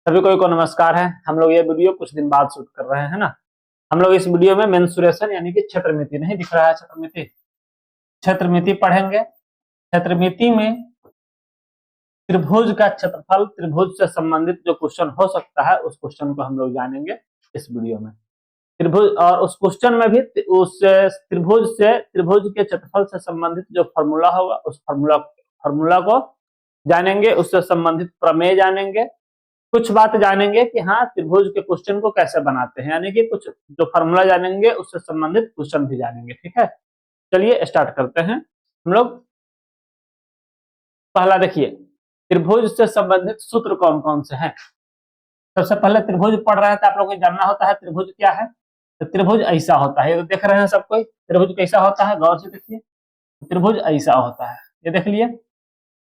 सभी को नमस्कार है। हम लोग ये वीडियो कुछ दिन बाद शूट कर रहे हैं ना। हम लोग इस वीडियो में मेंसुरेशन यानी कि क्षेत्रमिति, नहीं दिख रहा है क्षेत्रमिति, क्षेत्रमिति पढ़ेंगे। क्षेत्रमिति में त्रिभुज का क्षेत्रफल, त्रिभुज से संबंधित जो क्वेश्चन हो सकता है उस क्वेश्चन को हम लोग जानेंगे इस वीडियो में। त्रिभुज और उस क्वेश्चन में भी उस त्रिभुज के क्षेत्रफल से संबंधित जो फॉर्मूला होगा उस फॉर्मूला को जानेंगे, उससे संबंधित प्रमेय जानेंगे, कुछ बात जानेंगे कि हाँ त्रिभुज के क्वेश्चन को कैसे बनाते हैं, यानी कि कुछ जो फॉर्मूला जानेंगे उससे संबंधित क्वेश्चन भी जानेंगे। ठीक है, चलिए स्टार्ट करते हैं हम लोग। पहला देखिए, त्रिभुज से संबंधित सूत्र कौन कौन से हैं। सबसे पहले त्रिभुज पढ़ रहे हैं तो आप लोगों को जानना होता है त्रिभुज क्या है। तो त्रिभुज ऐसा होता है, ये तो देख रहे हैं सब कोई, त्रिभुज कैसा होता है, गौर से देखिए। त्रिभुज ऐसा होता है, ये देख लिए।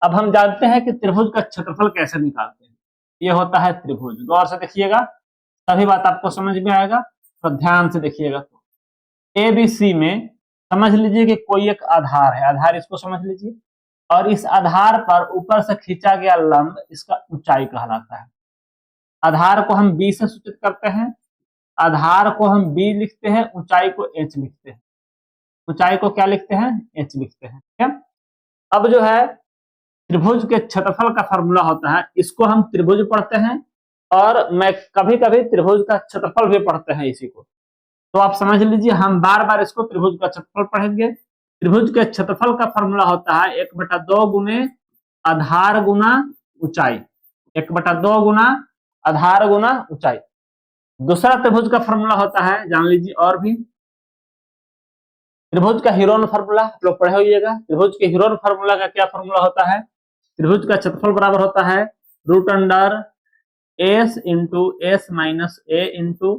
अब हम जानते हैं कि त्रिभुज का क्षेत्रफल कैसे निकालते हैं। ये होता है त्रिभुज, गौर से देखिएगा, सभी बात आपको समझ में आएगा, तो ध्यान से देखिएगा। तो ए बी सी में समझ लीजिए कि कोई एक आधार है, आधार इसको समझ लीजिए, और इस आधार पर ऊपर से खींचा गया लंब इसका ऊंचाई कहलाता है। आधार को हम बी से सूचित करते हैं, आधार को हम बी लिखते हैं, ऊंचाई को एच लिखते हैं। ऊंचाई को क्या लिखते हैं, एच लिखते हैं। ठीक है, अब जो है त्रिभुज के क्षेत्रफल का फॉर्मूला होता है, इसको हम त्रिभुज पढ़ते हैं और मैं कभी कभी त्रिभुज का क्षेत्रफल भी पढ़ते हैं इसी को। तो आप समझ लीजिए, हम बार बार इसको त्रिभुज का क्षेत्रफल पढ़ेंगे। त्रिभुज के क्षेत्रफल का फॉर्मूला होता है 1/2 गुने आधार गुना ऊंचाई, 1/2 गुना आधार गुना ऊंचाई। दूसरा त्रिभुज का फॉर्मूला होता है, जान लीजिए, और भी त्रिभुज का हीरोन फार्मूला आप लोग पढ़े होइएगा। त्रिभुज के हीरोन फार्मूला का क्या फॉर्मूला होता है, त्रिभुज का क्षेत्रफल बराबर होता है √under s into s minus a into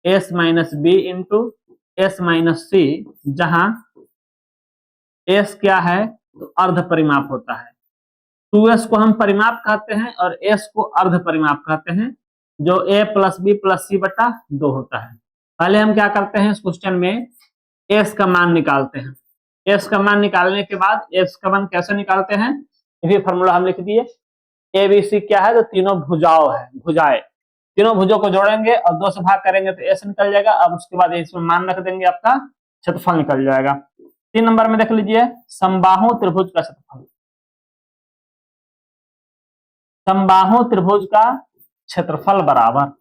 s minus b into s minus c, जहां एस क्या है तो अर्ध परिमाप होता है। 2s को हम परिमाप कहते हैं और s को अर्ध परिमाप कहते हैं, जो a प्लस बी प्लस सी बटा 2 होता है। पहले हम क्या करते हैं, इस क्वेश्चन में s का मान निकालते हैं। s का मान निकालने के बाद s का मान कैसे निकालते हैं, ये फॉर्मूला हम लिख दिए। ए बी सी क्या है तो तीनों भुजाओं है, भुजाएं, तीनों भुजों को जोड़ेंगे और 2 से भाग करेंगे तो s निकल जाएगा। अब उसके बाद इसमें मान रख देंगे, आपका क्षेत्रफल निकल जाएगा। 3 नंबर में देख लीजिए, समबाहु त्रिभुज का क्षेत्रफल, समबाहु त्रिभुज का क्षेत्रफल बराबर,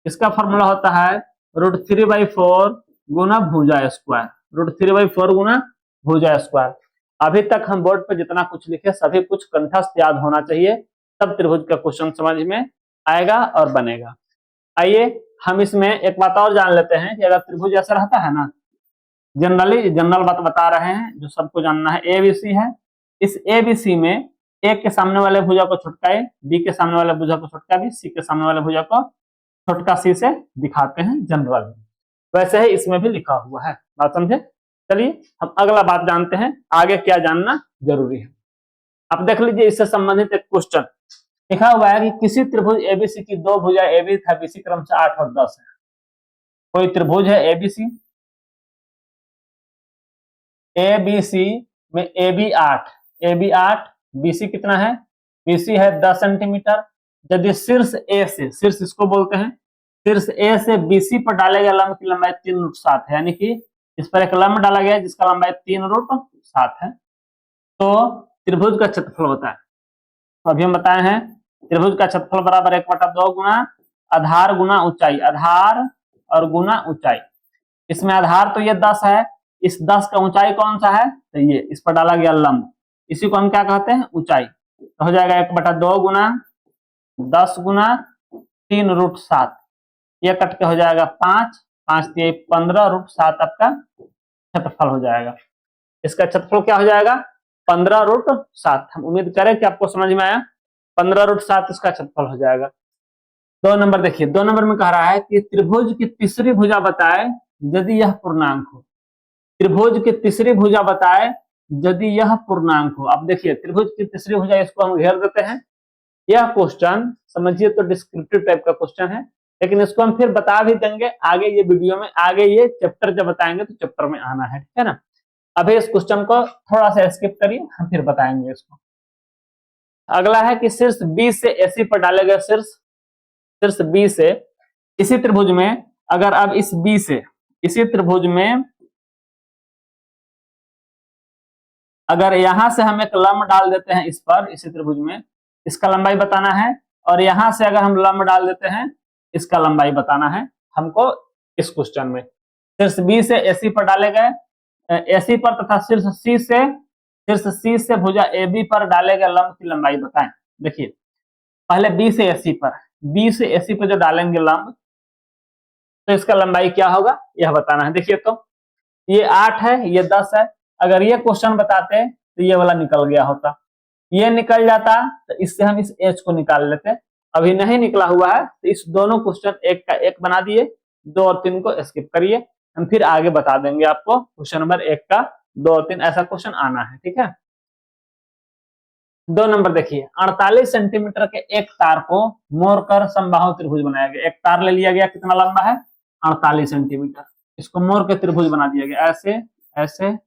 इसका फॉर्मूला होता है √3/4 गुना भुजा स्क्वायर, √3/4 गुना भुजा स्क्वायर। अभी तक हम बोर्ड पर जितना कुछ लिखे सभी कुछ कंठस्थ याद होना चाहिए, तब त्रिभुज का क्वेश्चन समझ में आएगा और बनेगा। आइए हम इसमें एक बात और जान लेते हैं कि अगर त्रिभुज ऐसा रहता है ना, जनरल बात बता रहे हैं जो सबको जानना है। एबीसी है, इस एबीसी में ए के सामने वाले भुजा को छोटका ए, बी के सामने वाले भुजा को छोटका बी, सी के सामने वाले भुजा को छोटका सी से दिखाते हैं जनरल। वैसे ही इसमें भी लिखा हुआ है, बात समझे। चलिए हम अगला बात जानते हैं, आगे क्या जानना जरूरी है। अब देख लीजिए, इससे संबंधित एक क्वेश्चन लिखा हुआ है कि किसी त्रिभुज एबीसी की 2 भुजा एबी तथा बीसी क्रम से 8 और 10 है। कोई त्रिभुज है एबीसी, एबीसी में एबी 8, बीसी कितना है, बीसी है 10 सेंटीमीटर। यदि शीर्ष ए से, शीर्ष इसको बोलते हैं, शीर्ष ए से बीसी पर डाले गए लंब की लंबाई 3√7 है, यानी कि इस पर एक लंब डाला गया जिसका लंबाई 3√7 है, तो त्रिभुज का क्षेत्रफल होता है। तो अभी हम बताए हैं त्रिभुज का क्षेत्रफल बराबर 1/2 गुना आधार गुना ऊंचाई, आधार और गुना ऊंचाई। इसमें आधार तो ये 10 है, इस 10 का ऊंचाई कौन सा है तो ये इस पर डाला गया लंब, इसी को हम क्या कहते हैं, ऊंचाई। तो हो जाएगा 1/2 गुना 10 गुना 3√7, ये कट के हो जाएगा 5, 5 × 15√7 आपका क्षेत्रफल हो जाएगा। इसका क्षेत्रफल क्या हो जाएगा 15√7। हम उम्मीद करें कि आपको समझ में आया, 15√7 इसका क्षेत्रफल हो जाएगा। 2 नंबर देखिए, 2 नंबर में कह रहा है कि त्रिभुज की तीसरी भुजा बताए यदि यह पूर्णांक हो। त्रिभुज की तीसरी भुजा बताए यदि यह पूर्णांक हो। अब देखिए त्रिभुज की तीसरी भुजा, इसको हम घेर देते हैं। यह क्वेश्चन समझिए तो डिस्क्रिप्टिव टाइप का क्वेश्चन है, लेकिन इसको हम फिर बता भी देंगे आगे ये वीडियो में, आगे ये चैप्टर जब बताएंगे तो चैप्टर में आना है, ठीक है ना। अभी इस क्वेश्चन को थोड़ा सा स्किप करिए, हम फिर बताएंगे इसको। अगला है कि शीर्ष बी से एसी पर डाले गए शीर्ष, शीर्ष बी से इसी त्रिभुज में, अगर अब इस बी से इसी त्रिभुज में अगर यहां से हम एक लंब डाल देते हैं इस पर, इसी त्रिभुज में इसका लंबाई बताना है, और यहां से अगर हम लंब डाल देते हैं इसका लंबाई बताना है हमको इस क्वेश्चन में। शीर्ष बी से एसी पर डाले गए, एसी पर तथा शीर्ष सी से भुजा AB पर डाले गए लंब की लंबाई बताएं। देखिए पहले बी से एसी पर जो डालेंगे लंब, तो इसका लंबाई क्या होगा यह बताना है। देखिए तो ये 8 है, ये 10 है। अगर ये क्वेश्चन बताते तो ये वाला निकल गया होता, ये निकल जाता तो इससे हम इस एच को निकाल लेते। अभी नहीं निकला हुआ है तो इस दोनों क्वेश्चन एक का एक बना दिए, 2 और 3 को स्किप करिए, हम फिर आगे बता देंगे आपको क्वेश्चन नंबर 1 का 2 और 3 ऐसा क्वेश्चन आना है। ठीक है, 2 नंबर देखिए, 48 सेंटीमीटर के एक तार को मोड़कर समबाहु त्रिभुज बनाया गया। एक तार ले लिया गया, कितना लंबा है 48 सेंटीमीटर, इसको मोड़ के त्रिभुज बना दिया गया, ऐसे ऐसे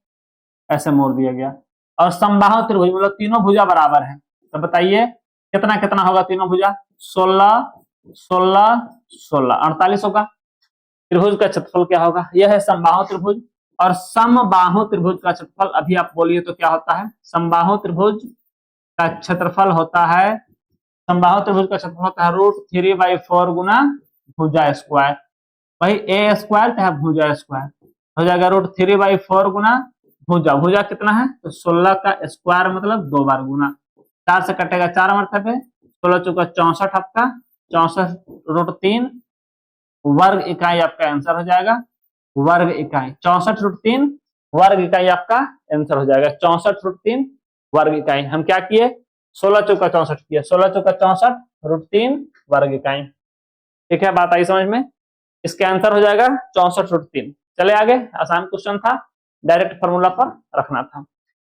ऐसे मोड़ दिया गया। और समबाहु त्रिभुज मतलब तीनों भुजा बराबर है, तो बताइए कितना कितना होगा तीनों भुजा, 16 16 16 48 होगा। त्रिभुज का क्षेत्रफल क्या होगा, यह है समबाहु त्रिभुज। और समबाहु त्रिभुज का क्षेत्रफल अभी आप बोलिए तो क्या होता है, समबाहु त्रिभुज का क्षेत्रफल होता है, समबाहु त्रिभुज का क्षेत्रफल होता है √3/4 गुना भुजा स्क्वायर, वही ए स्क्वायर चाहे भुजा स्क्वायर हो जाएगा √3/4 गुना भुजा कितना है तो 16 का स्क्वायर मतलब 2 बार गुना, 4 से कटेगा 4 मरतबे, 16 चौका 64 आपका 64√3 वर्ग इकाई आपका आंसर हो जाएगा, वर्ग इकाई 64√3 वर्ग इकाई आपका आंसर हो जाएगा, 64√3 वर्ग इकाई। हम क्या किए 16 चौका 64 किया, 16 चौका 64√3 वर्ग इकाई। ठीक है, बात आई समझ में, इसका आंसर हो जाएगा 64√3। चले आगे, आसान क्वेश्चन था, डायरेक्ट फॉर्मूला पर रखना था।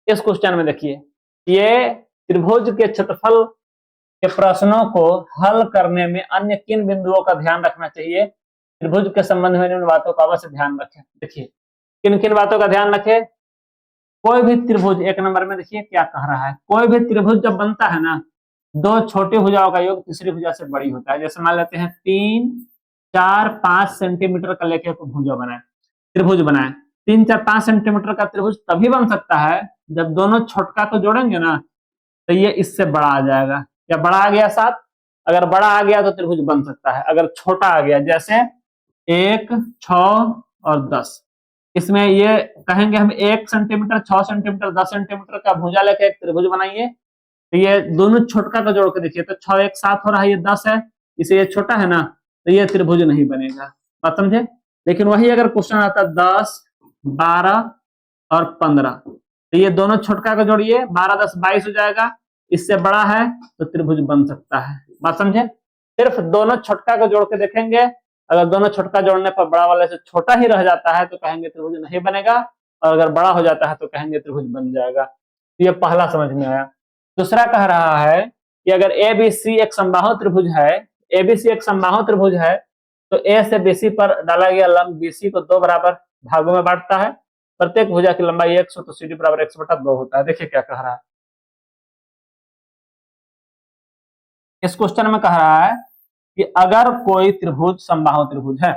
इस क्वेश्चन में देखिए, ये त्रिभुज के क्षेत्रफल के प्रश्नों को हल करने में अन्य किन बिंदुओं का ध्यान रखना चाहिए, त्रिभुज के संबंध में निम्न बातों का अवश्य ध्यान रखें। देखिए किन किन बातों का ध्यान रखें, कोई भी त्रिभुज, एक नंबर में देखिए क्या कह रहा है, कोई भी त्रिभुज जब बनता है ना, 2 छोटी भुजाओं का योग तीसरी भुजा से बड़ी होता है। जैसे मान लेते हैं 3 4 5 सेंटीमीटर का लेके भुजा बनाए, त्रिभुज बनाए, 3 4 5 सेंटीमीटर का त्रिभुज तभी बन सकता है जब दोनों छोटका को जोड़ेंगे ना तो ये इससे बड़ा आ जाएगा, या बड़ा आ गया 7, अगर बड़ा आ गया तो त्रिभुज बन सकता है। अगर छोटा आ गया जैसे 1 6 और 10, इसमें ये कहेंगे हम 1 सेंटीमीटर 6 सेंटीमीटर 10 सेंटीमीटर का भुजा लेके एक त्रिभुज बनाइए, तो ये दोनों छोटका को जोड़ के देखिए तो 6 1 7 हो रहा है, ये 10 है, इसे ये छोटा है ना, तो ये त्रिभुज नहीं बनेगा। बात समझे। लेकिन वही अगर क्वेश्चन आता 10 12 और 15, तो ये दोनों छोटका को जोड़िए, 12 10 22 हो जाएगा, इससे बड़ा है तो त्रिभुज बन सकता है। बात समझे, सिर्फ दोनों छोटका को जोड़ के देखेंगे, अगर दोनों छोटका जोड़ने पर बड़ा वाले से छोटा ही रह जाता है तो कहेंगे त्रिभुज नहीं बनेगा, और अगर बड़ा हो जाता है तो कहेंगे त्रिभुज बन जाएगा। तो ये पहला समझ में आया। दूसरा कह रहा है कि अगर ABC एक समबाहु त्रिभुज है, ABC एक समबाहु त्रिभुज है, तो A से BC पर डाला गया लंब BC को 2 बराबर भागों में बांटता है, प्रत्येक भुजा की लंबाई 100, तो CD बराबर 100/2 होता है। देखिए क्या कह रहा है, इस क्वेश्चन में कह रहा है कि अगर कोई त्रिभुज समबाहु त्रिभुज है,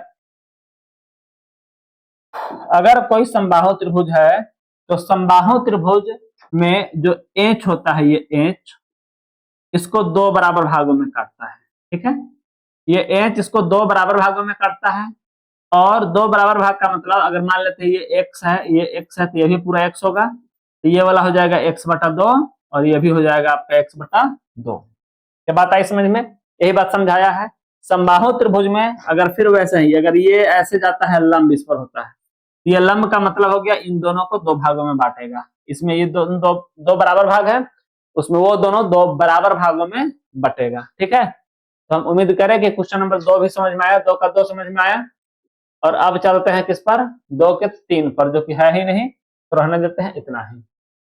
अगर कोई समबाहु त्रिभुज है तो समबाहु त्रिभुज में जो एच होता है, ये एच इसको 2 बराबर भागों में काटता है। ठीक है, ये एच इसको 2 बराबर भागों में काटता है, और 2 बराबर भाग का मतलब अगर मान लेते हैं ये x है, ये x है, तो ये भी पूरा x होगा, तो ये वाला हो जाएगा x/2 और ये भी हो जाएगा आपका x/2। ये बात आई समझ में, यही बात समझाया है। समबाहु त्रिभुज में अगर फिर वैसे ही अगर ये ऐसे जाता है लंब इस पर होता है, तो ये लंब का मतलब हो गया इन दोनों को 2 भागों में बांटेगा, इसमें ये दो बराबर भाग है, उसमें वो दोनों 2 बराबर भागों में बटेगा। ठीक है, तो हम उम्मीद करें कि क्वेश्चन नंबर 2 भी समझ में आया, 2 का 2 समझ में आया। और अब चलते हैं किस पर, 2 के 3 पर, जो कि है ही नहीं तो रहने देते हैं इतना ही।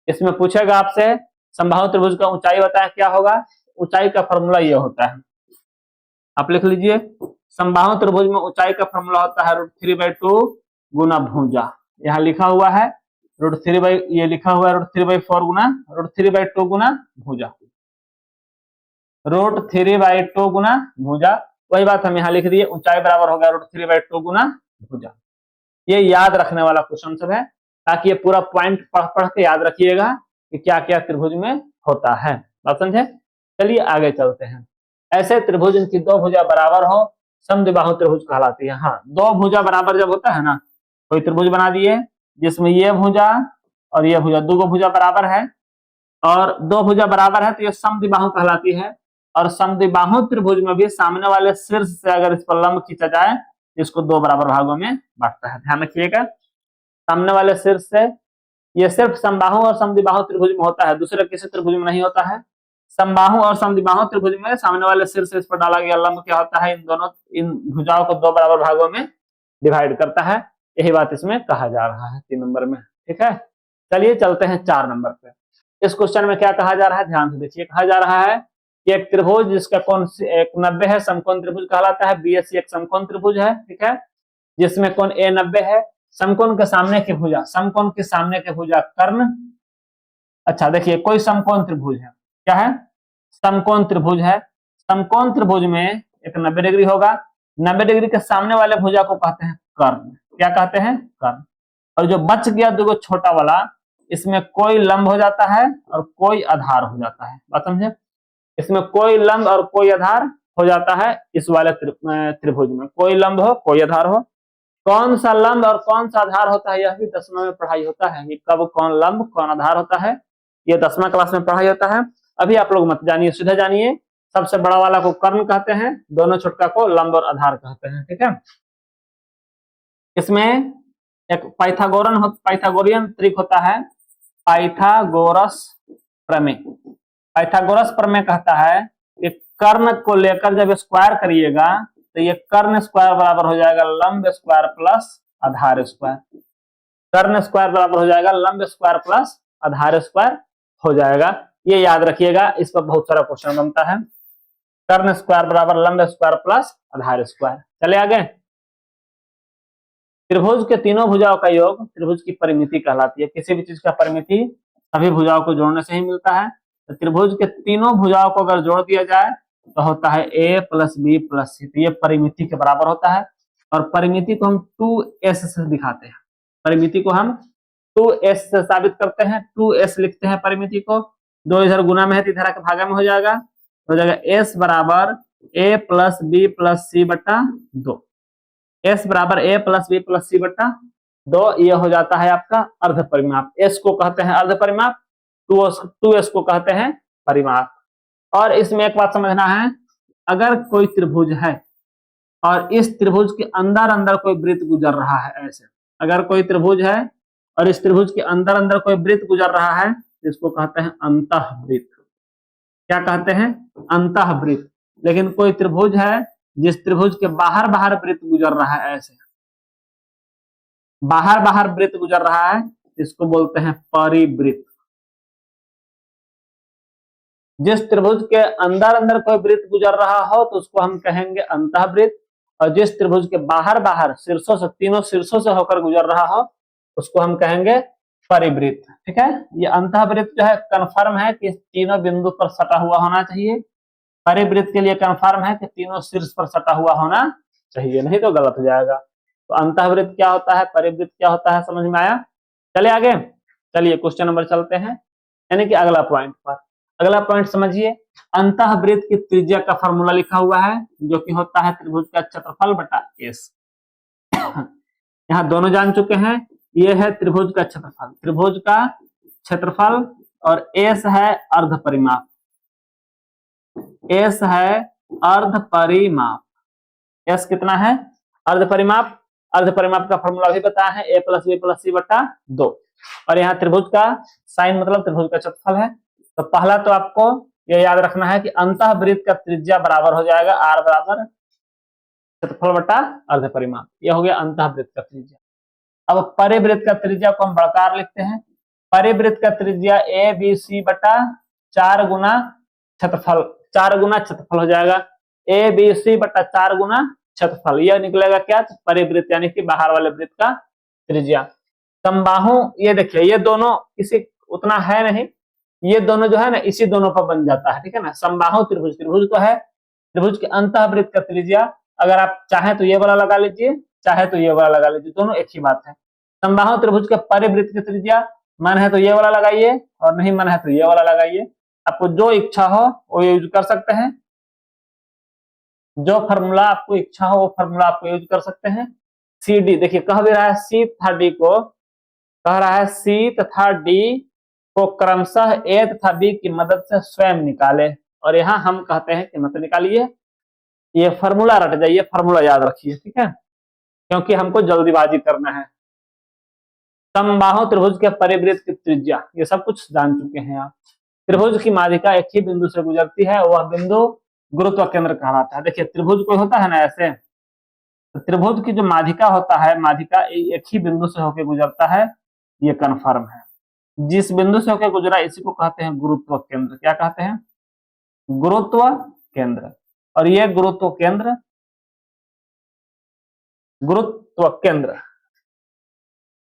इसमें पूछेगा आपसे समबाहु त्रिभुज का ऊंचाई बताएं क्या होगा, ऊंचाई का फॉर्मूला ये होता है, आप लिख लीजिए, समबाहु त्रिभुज में ऊंचाई का फॉर्मूला होता है √3/2 गुना भुजा, यहाँ लिखा हुआ है ये लिखा हुआ है √3/4 गुना √3/2 गुना भुजा, √3/2 गुना भुजा। वही बात हम यहाँ लिख दिए, ऊंचाई बराबर होगा √3/2 गुना भुजा। ये याद रखने वाला क्वेश्चन सब है, ताकि ये पूरा पॉइंट पढ़ पढ़ के याद रखिएगा कि क्या क्या त्रिभुज में होता है। बात समझे? चलिए आगे चलते हैं। ऐसे त्रिभुज इनकी दो भुजा बराबर हो समद्विबाहु त्रिभुज कहलाती है। हाँ, दो भुजा बराबर जब होता है ना, कोई त्रिभुज बना दिए जिसमें ये भुजा और ये भुजा, दो भुजा बराबर है और दो भुजा बराबर है तो ये समद्विबाहु कहलाती है। और समद्विबाहु त्रिभुज में भी सामने वाले शीर्ष से अगर इस पर लंब खींचा जाए इसको दो बराबर भागों में बांटता है। ध्यान रखिएगा, सामने वाले शीर्ष से, ये सिर्फ समबाहु और समद्विबाहु त्रिभुज में होता है, दूसरे किसी त्रिभुज में नहीं होता है। समबाहु और समद्विबाहु त्रिभुज में सामने वाले शीर्ष से इस पर डाला गया लंब क्या होता है, इन भुजाओं को दो बराबर भागों में डिवाइड करता है। यही बात इसमें कहा जा रहा है 3 नंबर में। ठीक है, चलिए चलते हैं 4 नंबर पे। इस क्वेश्चन में क्या कहा जा रहा है, ध्यान से देखिए। कहा जा रहा है कि एक त्रिभुज जिसका कोण 90 है समकोण त्रिभुज कहलाता है। बीएससी एक समकोण त्रिभुज है, ठीक है, जिसमें कोण ए 90 है। समकोण के सामने की भुजा, समकोण के सामने की भुजा कर्ण। अच्छा देखिए, कोई समकोण त्रिभुज है, क्या है, समकोण त्रिभुज है। समकोण त्रिभुज में एक 90 डिग्री होगा, 90 डिग्री के सामने वाले भुजा को कहते हैं कर्ण। क्या कहते हैं, कर्ण। और जो बच गया दो छोटा वाला, इसमें कोई लंब हो जाता है और कोई आधार हो जाता है। बात समझे, इसमें कोई लंब और कोई आधार हो जाता है। इस वाले त्रिभुज में कोई लंब हो कोई आधार हो। कौन सा लंब और कौन सा आधार होता है, यह भी 10वीं में पढ़ाई होता है। ये कब कौन लंब कौन आधार होता है, ये 10वां क्लास में पढ़ाई होता है। अभी आप लोग मत जानिए, सीधे जानिए। सबसे बड़ा वाला को कर्ण कहते हैं, दोनों छोटका को लंब और आधार कहते हैं। ठीक है, इसमें एक पाइथागोरियन ट्रिक होता है, पाइथागोरस प्रमेय। पाइथागोरस प्रमेय कहता है कि कर्ण को लेकर जब स्क्वायर करिएगा तो ये कर्ण स्क्वायर बराबर हो जाएगा लंब स्क्वायर प्लस आधार स्क्वायर। कर्ण स्क्वायर बराबर हो जाएगा लंब स्क्वायर प्लस आधार स्क्वायर हो जाएगा। ये याद रखिएगा, इस पर बहुत सारा क्वेश्चन बनता है। कर्ण स्क्वायर बराबर लंब स्क्वायर प्लस आधार स्क्वायर। चले आगे। त्रिभुज के तीनों भुजाओं का योग त्रिभुज की परिमिति कहलाती है। किसी भी चीज का परिमिति सभी भुजाओं को जोड़ने से ही मिलता है। तो त्रिभुज के तीनों भुजाओं को अगर जोड़ दिया जाए तो होता है a प्लस बी प्लस सी। तो ये परिमिति के बराबर होता है। और परिमिति को हम 2s से दिखाते हैं। परिमिति को हम 2s से साबित करते हैं। 2s लिखते हैं परिमिति को। 2 इधर गुना में है तो इधर के भागा में हो जाएगा s बराबर a प्लस बी प्लस सी बटा 2। s बराबर a प्लस बी प्लस सी बटा 2। ये हो जाता है आपका अर्ध परिमाप। s को कहते हैं अर्ध परिमाप, 2s को कहते हैं परिमाप। और इसमें एक बात समझना है, अगर कोई त्रिभुज है और इस त्रिभुज के अंदर अंदर कोई वृत्त गुजर रहा है, ऐसे अगर कोई त्रिभुज है और इस त्रिभुज के अंदर अंदर कोई वृत्त गुजर रहा है, इसको कहते हैं अंतःवृत्त। क्या कहते हैं, अंतःवृत्त। लेकिन कोई त्रिभुज है जिस त्रिभुज के बाहर बाहर वृत्त गुजर रहा है, ऐसे बाहर बाहर वृत्त गुजर रहा है, इसको बोलते हैं परिवृत्त। जिस त्रिभुज के अंदर अंदर कोई वृत्त गुजर रहा हो तो उसको हम कहेंगे अंतःवृत्त। और जिस त्रिभुज के बाहर बाहर शीर्षों से, तीनों शीर्षों से होकर गुजर रहा हो उसको हम कहेंगे परिवृत्त। ठीक है, ये अंतःवृत्त जो है कन्फर्म है कि तीनों बिंदु पर सटा हुआ होना चाहिए। परिवृत्त के लिए कन्फर्म है कि तीनों शीर्ष पर सटा हुआ होना चाहिए, नहीं तो गलत हो जाएगा। तो अंतःवृत्त क्या होता है, परिवृत्त क्या होता है, समझ में आया। चले आगे। चलिए क्वेश्चन नंबर चलते हैं, यानी कि अगला पॉइंट पर। अगला पॉइंट समझिए, अंतःवृत्त की त्रिज्या का फॉर्मूला लिखा हुआ है जो कि होता है त्रिभुज का क्षेत्रफल बटा s। यहाँ दोनों जान चुके हैं, ये है त्रिभुज का क्षेत्रफल, त्रिभुज का क्षेत्रफल, और s है अर्ध परिमाप। s है अर्ध परिमाप। s कितना है, अर्ध परिमाप। अर्ध परिमाप का फॉर्मूला भी बताया है, a प्लस बी प्लस सी बटा 2। और यहाँ त्रिभुज का साइन मतलब त्रिभुज का क्षेत्रफल है। तो पहला तो आपको यह याद रखना है कि अंतःवृत्त का त्रिज्या बराबर हो जाएगा r बराबर क्षेत्रफल बटा अर्ध परिमाप। यह हो गया अंतःवृत्त का त्रिज्या। अब परिवृत्त का त्रिज्या को हम बड़कार लिखते हैं। परिवृत्त का त्रिज्या a b c बटा 4 गुना क्षेत्रफल, 4 गुना क्षेत्रफल हो जाएगा। a b c बटा 4 गुना क्षेत्रफल, यह निकलेगा क्या, परिवृत्त यानी कि बाहर वाले वृत्त का त्रिज्या। समबाहु, ये देखिए ये दोनों किसी उतना है नहीं, ये दोनों जो है ना इसी दोनों पर बन जाता है। ठीक है ना, समबाहु त्रिभुज, त्रिभुज तो है त्रिभुज के अंतःवृत्त का त्रिज्या, अगर आप चाहे तो ये वाला लगा लीजिए, चाहे तो ये वाला लगा लीजिए, दोनों एक ही बात है। समबाहु त्रिभुज के परिवृत्त की त्रिज्या मन है तो ये वाला लगाइए और नहीं मन है तो ये वाला लगाइए, आपको जो इच्छा हो वो यूज कर सकते हैं, जो फार्मूला आपको इच्छा हो वो फार्मूला आपको यूज कर सकते हैं। सी डी देखिए कह भी रहा है सी तथा डी को, कह रहा है सी तथा डी को क्रमशः ए तथा बी की मदद से स्वयं निकाले, और यहाँ हम कहते हैं कि मत निकालिए, ये फार्मूला रट जाइए, फार्मूला याद रखिए, ठीक है, क्योंकि हमको जल्दीबाजी करना है। समबाहु त्रिभुज के परिवृत्त की त्रिज्या ये सब कुछ जान चुके हैं आप। त्रिभुज की माध्यिका एक ही बिंदु से गुजरती है, वह बिंदु गुरुत्व केंद्र कहलाता है। देखिए त्रिभुज कोई होता है ना ऐसे, तो त्रिभुज की जो माध्यिका होता है, माध्यिका एक ही बिंदु से होकर गुजरता है, ये कन्फर्म है। जिस बिंदु से होकर गुजरा इसी को कहते हैं गुरुत्व केंद्र। क्या कहते हैं? गुरुत्व केंद्र। और ये गुरुत्व केंद्र, गुरुत्व केंद्र,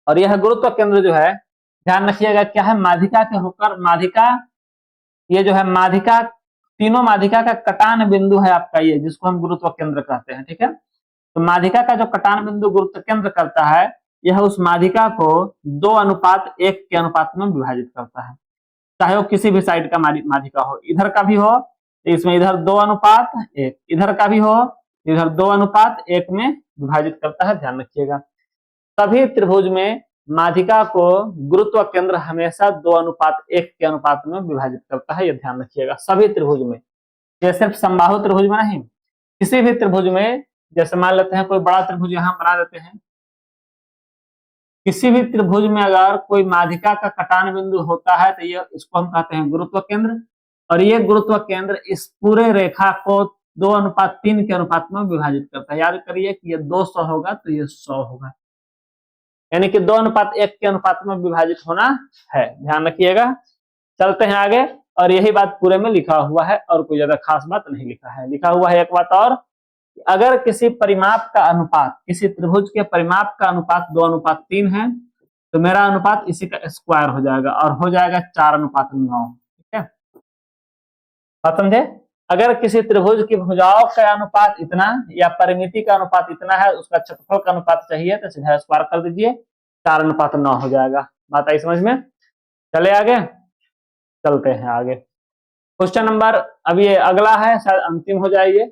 और यह गुरुत्व केंद्र जो है ध्यान रखिएगा क्या है, माध्यिका के होकर, माध्यिका ये जो है माध्यिका, तीनों माध्यिका का कटान बिंदु है आपका ये, जिसको हम गुरुत्व केंद्र कहते हैं, ठीक है। तो माध्यिका का जो कटान बिंदु गुरुत्व केंद्र करता है, यह उस माध्यिका को 2:1 के अनुपात में विभाजित करता है, चाहे वो किसी भी साइड का माध्यिका हो, इधर का भी हो तो इसमें इधर 2:1, इधर का भी हो इधर 2:1 में विभाजित करता है, ध्यान रखिएगा। सभी त्रिभुज में माध्यिका को गुरुत्व केंद्र हमेशा 2:1 के अनुपात में विभाजित करता है, यह ध्यान रखिएगा सभी त्रिभुज में। ये सिर्फ समबाहु त्रिभुज में नहीं, किसी भी त्रिभुज में, जैसे मान लेते हैं कोई बड़ा त्रिभुज यहां बना देते हैं, किसी भी त्रिभुज में अगर कोई माध्यिका का कटान बिंदु होता है तो ये इसको हम कहते हैं गुरुत्व केंद्र, और ये गुरुत्व केंद्र इस पूरे रेखा को 2:3 के अनुपात में विभाजित करता है। याद करिए कि ये 200 होगा तो ये 100 होगा, यानी कि 2:1 के अनुपात में विभाजित होना है, ध्यान रखिएगा। चलते हैं आगे, और यही बात पूरे में लिखा हुआ है, और कोई ज्यादा खास बात नहीं लिखा है। लिखा हुआ है एक बात और, अगर किसी परिमाप का अनुपात, किसी त्रिभुज के परिमाप का अनुपात 2:3 है तो मेरा अनुपात इसी का स्क्वायर हो जाएगा और हो जाएगा 4:9, ठीक है, बात समझे। अगर किसी त्रिभुज की भुजाओं का अनुपात इतना या परिमिति का अनुपात इतना है, उसका क्षेत्रफल का अनुपात चाहिए तो सीधा स्क्वायर कर दीजिए, 4:9 हो जाएगा। बात आई समझ में? चले आगे, चलते हैं आगे। क्वेश्चन नंबर, अब ये अगला है, शायद अंतिम हो जाएगी।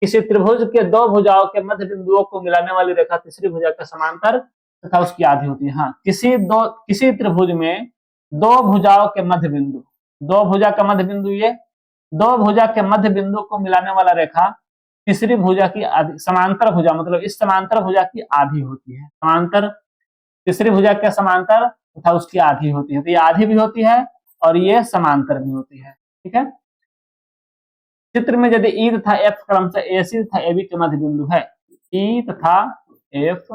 किसी त्रिभुज के दो भुजाओं के मध्य बिंदुओं को मिलाने वाली रेखा तीसरी भुजा के समांतर तथा उसकी आधी होती है। हाँ, किसी त्रिभुज में दो भुजाओं के मध्य बिंदु, दो भुजा का मध्य बिंदु, ये दो भुजा के मध्य बिंदु को मिलाने वाला रेखा तीसरी भुजा की आधी, समांतर भुजा, मतलब इस समांतर भुजा की आधी होती है। समांतर, तीसरी भुजा के समांतर तथा उसकी आधी होती है, तो ये आधी भी होती है और ये समांतर भी होती है, ठीक है। चित्र में यदि ई तथा एफ क्रमशः एसी तथा एबी के मध्य बिंदु है, ई तथा एफ,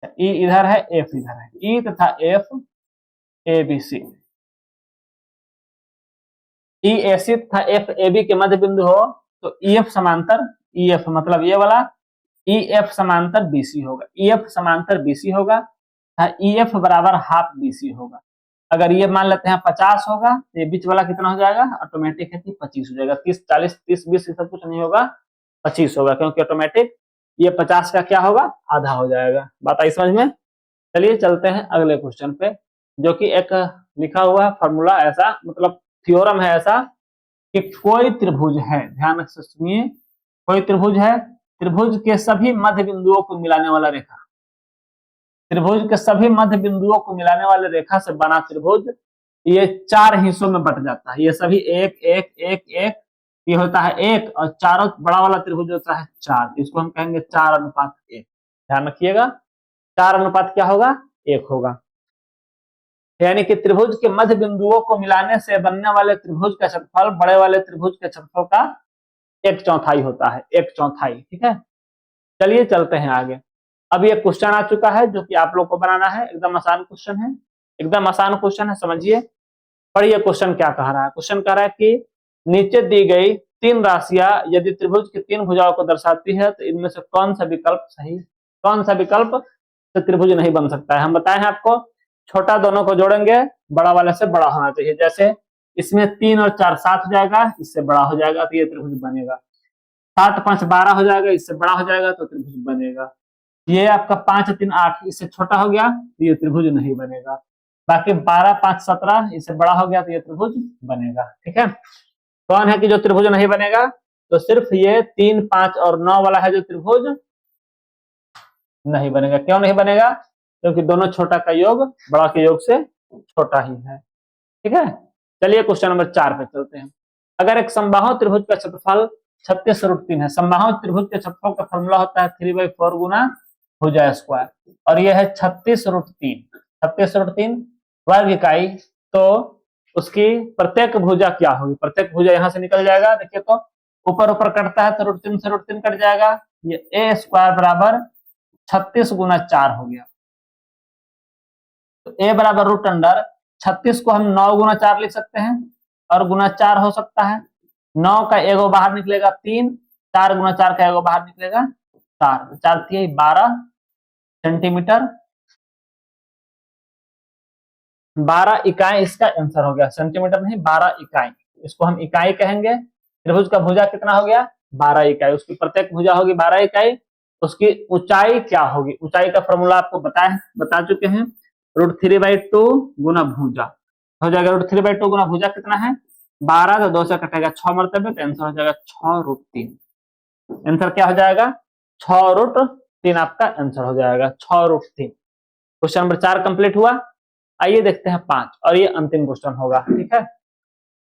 ई इधर है एफ इधर है, ई तथा एफ एबीसी, ई एसी तथा एफ एबी के मध्य बिंदु हो तो ई एफ समांतर, ई एफ मतलब ये वाला, ई एफ समांतर बीसी होगा, ई एफ समांतर बीसी होगा, ई एफ बराबर हाफ बीसी होगा। अगर ये मान लेते हैं 50 होगा तो ये बीच वाला कितना हो जाएगा, ऑटोमेटिक है कि 25 हो जाएगा। 30 40 30 20 सब कुछ नहीं होगा, 25 होगा, क्योंकि ऑटोमेटिक ये 50 का क्या होगा, आधा हो जाएगा। बात आई समझ में? चलिए चलते हैं अगले क्वेश्चन पे, जो कि एक लिखा हुआ है फॉर्मूला ऐसा, मतलब थ्योरम है ऐसा कि कोई त्रिभुज है, ध्यान से सुनिए, कोई त्रिभुज है, त्रिभुज के सभी मध्य बिंदुओं को मिलाने वाला रेखा, त्रिभुज के सभी मध्य बिंदुओं को मिलाने वाले रेखा से बना त्रिभुज ये 4 हिस्सों में बट जाता है। ये सभी 1 1 1 1, ये होता है 1, और चारों बड़ा वाला त्रिभुज होता है 4, इसको हम कहेंगे 4:1। ध्यान रखिएगा 4 क्या होगा, 1 होगा। यानी कि त्रिभुज के मध्य बिंदुओं को मिलाने से बनने वाले त्रिभुज का क्षेत्रफल बड़े वाले त्रिभुज के क्षेत्रफल का 1/4 होता है, 1/4, ठीक है। चलिए चलते हैं आगे। अब ये क्वेश्चन आ चुका है जो कि आप लोग को बनाना है, एकदम आसान क्वेश्चन है, एकदम आसान क्वेश्चन है, समझिए। पढ़िए क्वेश्चन क्या कह रहा है। क्वेश्चन कह रहा है कि नीचे दी गई 3 राशियां यदि त्रिभुज की 3 भुजाओं को दर्शाती है तो इनमें से कौन सा विकल्प सही, कौन सा विकल्प से त्रिभुज नहीं बन सकता है। हम बताए हैं आपको, छोटा दोनों को जोड़ेंगे, बड़ा वाले से बड़ा होना चाहिए। जैसे इसमें 3 और 4 7 हो जाएगा, इससे बड़ा हो जाएगा तो ये त्रिभुज बनेगा। 7 5 12 हो जाएगा, इससे बड़ा हो जाएगा तो त्रिभुज बनेगा। ये आपका 5 3 8 इससे छोटा हो गया तो ये त्रिभुज नहीं बनेगा। बाकी 12 5 17 इससे बड़ा हो गया तो ये त्रिभुज बनेगा। ठीक है, कौन है कि जो त्रिभुज नहीं बनेगा? तो सिर्फ ये 3 5 और 9 वाला है जो त्रिभुज नहीं बनेगा। क्यों नहीं बनेगा? क्योंकि दोनों छोटा का योग बड़ा के योग से छोटा ही है। ठीक है, चलिए क्वेश्चन नंबर 4 पे चलते हैं। अगर एक समबाहु त्रिभुज का क्षेत्रफल 36√3 है। समबाहु त्रिभुज के क्षेत्रफल का फॉर्मूला होता है 3/4 गुना भुजा स्क्वायर, और यह है 36√3। 36√3 वर्ग इकाई, तो उसकी प्रत्येक भुजा क्या होगी? प्रत्येक भुजा यहां से निकल जाएगा। देखिए तो ऊपर ऊपर कटता है तो √3 से √3 कट जाएगा। ये a स्क्वायर बराबर 36 गुना 4 हो गया। तो a बराबर √36 को हम 9 गुना 4 लिख सकते हैं, और गुना 4 हो सकता है। 9 का एगो बाहर निकलेगा 3, 4 गुना 4 का एगो बाहर निकलेगा 4, 4 3 12 सेंटीमीटर। 12 इकाई इसका आंसर हो गया, सेंटीमीटर नहीं 12 इकाई। इसको हम इकाई कहेंगे। त्रिभुज का भुजा कितना हो गया? 12 इकाई। उसकी प्रत्येक भुजा होगी 12 इकाई। उसकी ऊंचाई क्या होगी? ऊंचाई का फॉर्मूला आपको बता चुके हैं। √3/2 गुना भुजा हो जाएगा। √3/2 गुना भुजा कितना है? 12, तो 2 से कटेगा 6 मरतबे, तो आंसर हो जाएगा 6√3। आंसर क्या हो जाएगा? 6√3 आपका आंसर हो जाएगा, 6√3। क्वेश्चन नंबर 4 कंप्लीट हुआ। आइए देखते हैं 5, और ये अंतिम क्वेश्चन होगा। ठीक है,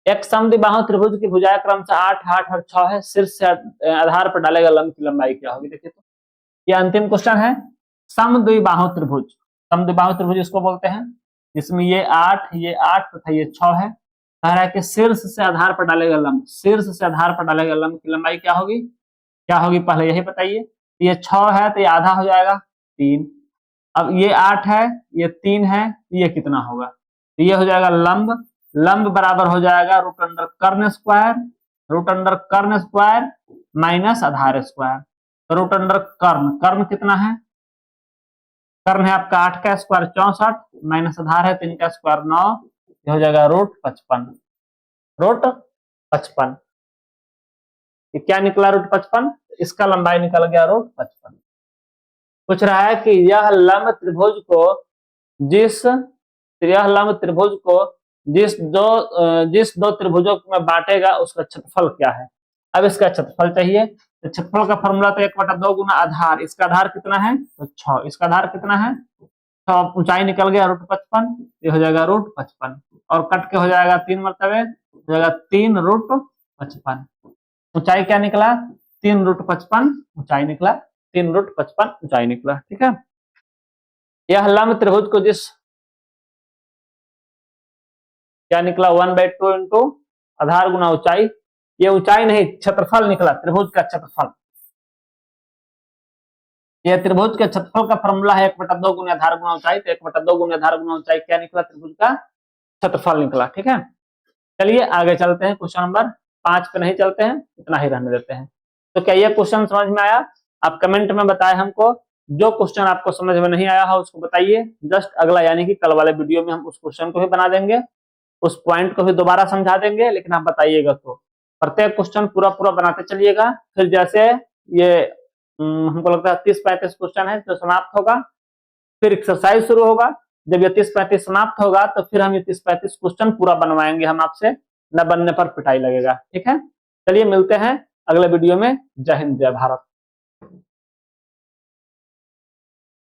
एक समद्विबाहु त्रिभुज की भुजाएं क्रमशः 8 8 और 6 है। शीर्ष से आधार पर डालेगा लंब की लंबाई क्या होगी? देखिए तो ये अंतिम क्वेश्चन है। समद्विबाहु त्रिभुज, समद्विबाहु त्रिभुज इसको बोलते हैं, जिसमें ये 8 तथा ये 6 है। कह रहा है कि शीर्ष से आधार पर डालेगा लंब, शीर्ष से आधार पर डालेगा लंब की लंबाई क्या होगी? क्या होगी पहले यही बताइए। ये 6 है तो ये आधा हो जाएगा 3। अब ये 8 है, ये 3 है, ये कितना होगा? तो ये हो जाएगा लंब। लंब बराबर हो जाएगा √कर्ण स्क्वायर, √कर्ण स्क्वायर माइनस आधार स्क्वायर। तो √कर्ण, कर्ण कितना है? कर्ण है आपका 8 का स्क्वायर 64, माइनस आधार है 3 का स्क्वायर 9, ये हो जाएगा √55। √55 ये क्या निकला? √55। इसका लंबाई निकल गया √55। पूछ रहा है कि यह लंब त्रिभुज को जिस दो त्रिभुजों में बांटेगा उसका क्षेत्रफल क्या है? अब इसका क्षेत्रफल चाहिए, तो क्षेत्रफल का फॉर्मूला तो 1/2 गुना आधार। इसका आधार कितना है? तो 6। इसका आधार कितना है? 6। ऊंचाई निकल गया √55, ये हो जाएगा √55, और कट के हो जाएगा 3 मरतबे, हो जाएगा 3√55। ऊंचाई क्या निकला? 3√55 ऊंचाई निकला, 3√55 ऊंचाई निकला। ठीक है, यह लंब त्रिभुज को जिस क्या निकला? 1/2 इंटू आधार गुना ऊंचाई। ये ऊंचाई नहीं, क्षेत्रफल निकला, त्रिभुज का क्षेत्रफल। ये त्रिभुज के क्षेत्रफल का फॉर्मूला है 1/2 गुना आधार गुना ऊंचाई। तो 1/2 गुना आधार गुना ऊंचाई क्या निकला? त्रिभुज का क्षेत्रफल निकला। ठीक है, चलिए आगे चलते हैं। क्वेश्चन नंबर 5 पे नहीं चलते हैं, इतना ही रहने देते हैं। तो क्या ये क्वेश्चन समझ में आया? आप कमेंट में बताएं हमको। जो क्वेश्चन आपको समझ में नहीं आया हो उसको बताइए। जस्ट अगला यानी कि कल वाले वीडियो में हम उस क्वेश्चन को भी बना देंगे, उस पॉइंट को भी दोबारा समझा देंगे, लेकिन आप बताइएगा। तो प्रत्येक क्वेश्चन पूरा पूरा बनाते चलिएगा। फिर जैसे ये हमको लगता है 30-35 क्वेश्चन है जो समाप्त होगा, फिर एक्सरसाइज शुरू होगा। जब ये 30-35 समाप्त होगा तो फिर हम ये 30-35 क्वेश्चन पूरा बनवाएंगे हम आपसे, न बनने पर पिटाई लगेगा। ठीक है, चलिए मिलते हैं अगले वीडियो में। जय हिंद, जय भारत।